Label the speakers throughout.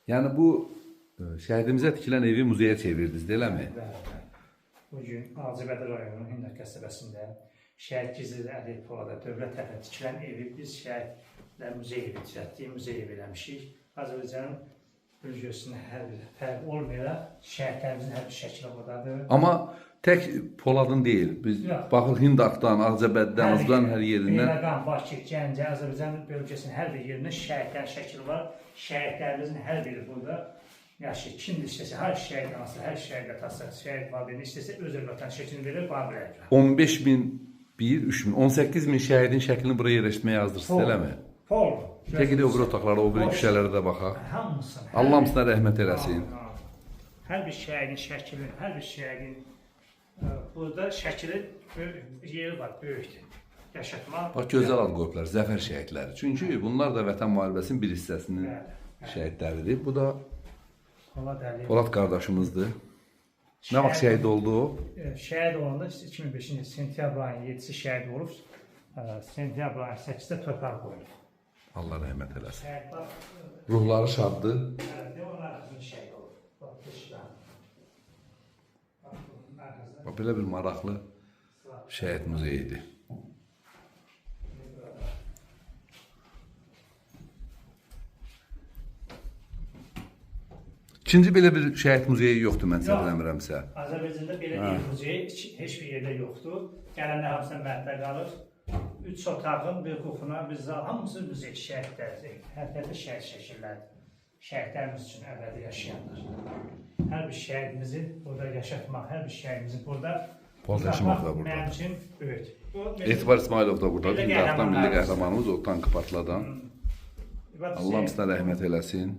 Speaker 1: Yəni bu şəhidimizə tikilən evi muzeyə çevirdiniz, eləmi?
Speaker 2: Bəli. Bugün Ağcabədi rayonunun Hindar qəsəbəsində Şəhid Gizli Əliyev Polada dövlət tərəfindən tikilən evi biz şəhidlər muzeyi düzəltdik, muzey ev eləmişik. Azərbaycanın bölgəsində hər bir fərq olmayaraq şəhidlərimizin hər bir şəkli buradadır.
Speaker 1: Amma tək Poladın deyil. Biz baxır Hindaqdan, Ağcabəddən, Azdan hər yerindən.
Speaker 2: Beyləqan, Bakı, Gəncə, Azərbaycan bölgəsinin hər bir yerində şəhidlərin şəkli var. Şəhidlərimizin hər biri burada yaşayır. Kim istəsə, hər şəhid anası, hər şəhid atası, şəhid valideyn istəsə öz övladlarının şəklini verir, var bilərlər.
Speaker 1: 15.001, 3.000, 18.000 şəhidin şəklini buraya yerləşdirməyə hazırsınız, eləmi?
Speaker 2: Pol.
Speaker 1: Peki o biri otaqlara, o biri küçələrə də baxaq.
Speaker 2: Hamısını.
Speaker 1: Allah hamısına rəhmət eləsin.
Speaker 2: Hər bir şəhidin şəkli, hər bir şəhidin burada şəkili yeri var, böyükdür. Yaşatmaq.
Speaker 1: Bax, gözəl ad qoyublar, zəfər şəhidləri. Çünki bunlar da Vətən müharibəsinin bir hissəsinin şəhidləridir. Bu da Polad qardaşımızdır. Nə vaxt şəhid oldu o?
Speaker 2: Şəhid olanda 2005-ci sentyabr ayının 7-si şəhid olub. Sentyabr ayının 8-də torpaq qoyulub.
Speaker 1: Allah rəhmət eləsin.
Speaker 2: Şəhid
Speaker 1: Ruhları şaddır.
Speaker 2: onlar şəhid olub.
Speaker 1: Bax, belə bir maraqlı şəhid muzeyidir. İkinci belə bir şəhid muzeyi yoxdur, mən səhv eləmirəmsə.
Speaker 2: Azərbaycanda belə bir muzeyi heç bir yerdə yoxdur. Gələnlər hamısına mətlə qalır. 3 otağın bir qufuna biz hamısı muzey şəhidlərdir. Hər tərəfdə şəhid şəkillərdir. Şəhidlərimiz üçün əbədi yaşayanlar. Hər bir şəhidimizi burada yaşatmaq, hər bir şəhidimizi burada
Speaker 1: Poldaşımov da burada.
Speaker 2: Mənim üçün böyükdür.
Speaker 1: Etibar İsmailov da burada. Hindaqdan milli qəhrəmanımız, o tankı partladan. Allah hamısına rəhmət eləsin.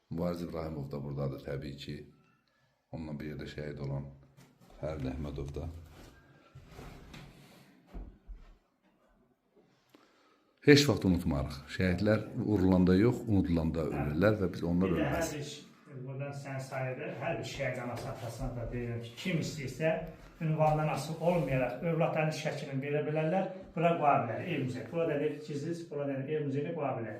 Speaker 1: Mübariz İbrahimov da buradadır təbii ki. Onunla bir yerdə şəhid olan Fərid Əhmədov da. Heç vaxt unutmarıq. Şəhidlər vurulanda yox, unudulanda ölürlər və biz onlar ölməz.
Speaker 2: Buradan sən sayədə hər bir şəhid anası atasına da deyirəm ki, kim istəyirsə ünvandan asılı olmayaraq övladların şəklini verə bilərlər, bura qoya bilər, ev müzeyi. Burada deyir gizliz, burada deyir ev müzeyini qoya bilər.